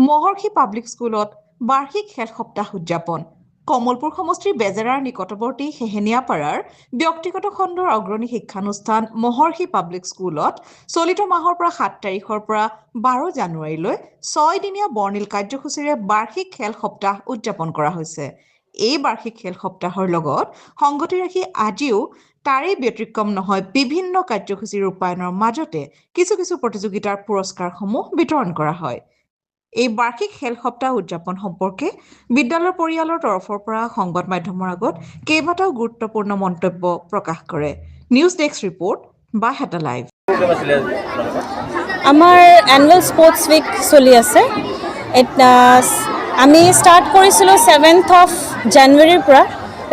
মহৰ্ষি public স্কুলত বাৰ্ষিক খেল সপ্তাহ উদযাপন কমলপুৰ সমষ্টিৰ বেজেৰাৰ নিকটৱৰ্তী হেহেনিয়াপাৰাৰ ব্যক্তিগত খণ্ডৰ অগ্ৰণী শিক্ষানুষ্ঠান মহৰ্ষি পাব্লিক স্কুলত চলিত মাহৰ পৰা 7 তাৰিখৰ পৰা 12 জানুৱাৰীলৈ 6 দিনীয়া বৰ্ণিল কাৰ্যসূচীৰে বাৰ্ষিক খেল সপ্তাহ উদযাপন কৰা হৈছে। এই বাৰ্ষিক খেল সপ্তাহৰ লগত সংগতি ৰাখি আজিও তাৰে ব্যতিক্ৰম নহয় বিভিন্ন কাৰ্যসূচীৰ ৰূপায়ণৰ মাজতে কিছু প্ৰতিযোগিতাৰ পুৰস্কাৰসমূহ বিতৰণ কৰা হয়। এই বাৰ্ষিক খেল সপ্তাহ উদযাপন সম্পৰ্কে বিদ্যালয়ৰ পৰিয়ালৰ তৰফৰ পৰা সংবাদ মাধ্যমৰ আগত কেইবাটাও গুৰুত্বপূৰ্ণ মন্তব্য প্ৰকাশ কৰে। নিউজ ডেস্ক ৰিপৰ্ট বা হেতা লাইভ। আমাৰ এনুৱেল স্পৰ্টছ উইক চলি আছে। আমি ষ্টাৰ্ট কৰিছিলোঁ 7th of January পৰা।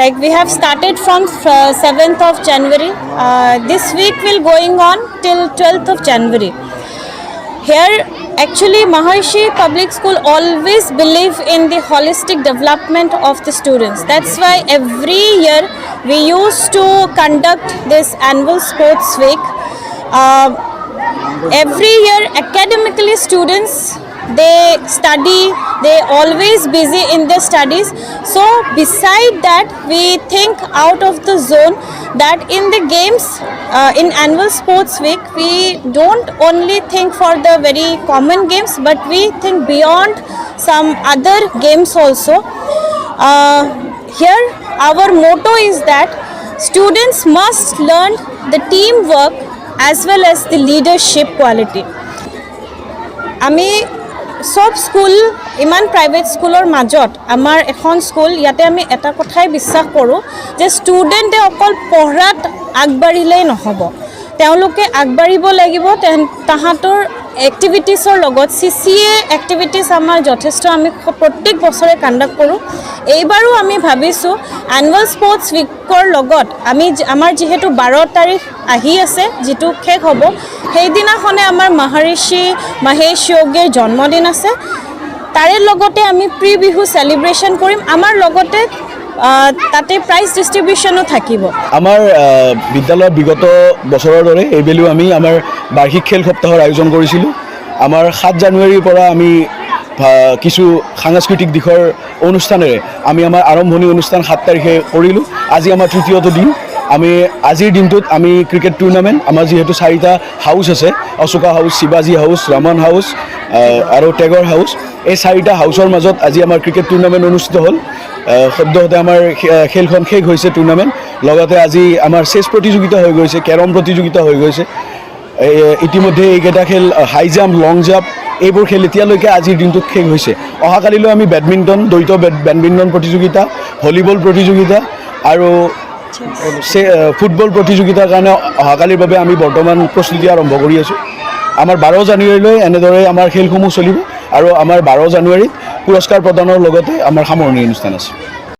Like we have started from 7th of January. This week will going on till 12th of January. Here, actually, Maharshi Public School always believe in the holistic development of the students. That's why every year we used to conduct this annual sports week. Every year, academically, students they study. They always busy in their studies. So, beside that, we think out of the zone that in the games, in annual sports week, we don't only think for the very common games, but we think beyond some other games also. Here, our motto is that students must learn the teamwork as well as the leadership quality. আমি সব school ইমান private স্কুলৰ মাজত আমাৰ এখন school ইয়াতে আমি এটা কথাই বিশ্বাস কৰোঁ যে ষ্টুডেণ্টে অকল পঢ়াত আগবাঢ়িলেই নহ'ব, তেওঁলোকে আগবাঢ়িব লাগিব তাহাঁতৰ এক্টিভিটিছৰ লগত। CCA এক্টিভিটিছ আমাৰ যথেষ্ট আমি প্ৰত্যেক বছৰে কণ্ডাক্ট কৰোঁ। এইবাৰো আমি ভাবিছোঁ এনুৱেল স্পৰ্টছ উইকৰ লগত আমাৰ যিহেতু 12 তাৰিখ আহি আছে, যিটো শেষ হ'ব, সেইদিনাখনে আমাৰ মহৰ্ষি মহেশ যোগীৰ জন্মদিন আছে। তাৰে লগতে আমি প্ৰি বিহু চেলিব্ৰেশ্যন কৰিম। আমাৰ লগতে তাতে প্ৰাইজ ডিষ্ট্ৰিবিউশ্যনো থাকিব। আমাৰ বিদ্যালয়ত বিগত বছৰৰ দৰে এইবেলিও আমি আমাৰ বাৰ্ষিক খেল সপ্তাহৰ আয়োজন কৰিছিলোঁ। আমাৰ 7 জানুৱাৰীৰ পৰা আমি কিছু সাংস্কৃতিক দিশৰ অনুষ্ঠানেৰে আমি আমাৰ আৰম্ভণি অনুষ্ঠান 7 তাৰিখে কৰিলোঁ। আজি আমাৰ তৃতীয়টো দিন। আমি আজিৰ দিনটোত আমি ক্ৰিকেট টুৰ্ণামেণ্ট, আমাৰ যিহেতু 4টা হাউচ আছে, অশোকা হাউচ, শিৱাজী হাউচ, ৰমন হাউচ আৰু টেগৰ হাউচ, এই 4টা হাউচৰ মাজত আজি আমাৰ ক্ৰিকেট টুৰ্ণামেণ্ট অনুষ্ঠিত হ'ল। সদ্যহতে আমাৰ খেলখন শেষ হৈছে টুৰ্ণামেণ্ট। লগতে আজি আমাৰ চেছ প্ৰতিযোগিতা হৈ গৈছে, কেৰম প্ৰতিযোগিতা হৈ গৈছে। ইতিমধ্যে এইকেইটা খেল হাই জাম্প, লং জাম্প এইবোৰ খেল এতিয়ালৈকে আজিৰ দিনটোত শেষ হৈছে। অহাকালিলৈ আমি বেডমিণ্টন, দ্বৈত বেডমিণ্টন প্ৰতিযোগিতা, ভলীবল প্ৰতিযোগিতা আৰু ফুটবল প্ৰতিযোগিতাৰ কাৰণে অহাকালিৰ বাবে আমি বৰ্তমান প্ৰস্তুতি আৰম্ভ কৰি আছোঁ। আমাৰ 12 জানুৱাৰীলৈ এনেদৰে আমাৰ খেলসমূহ চলিব আৰু আমাৰ 12 জানুৱাৰীত পুৰস্কাৰ প্ৰদানৰ লগতে আমাৰ সামৰণি অনুষ্ঠান আছে।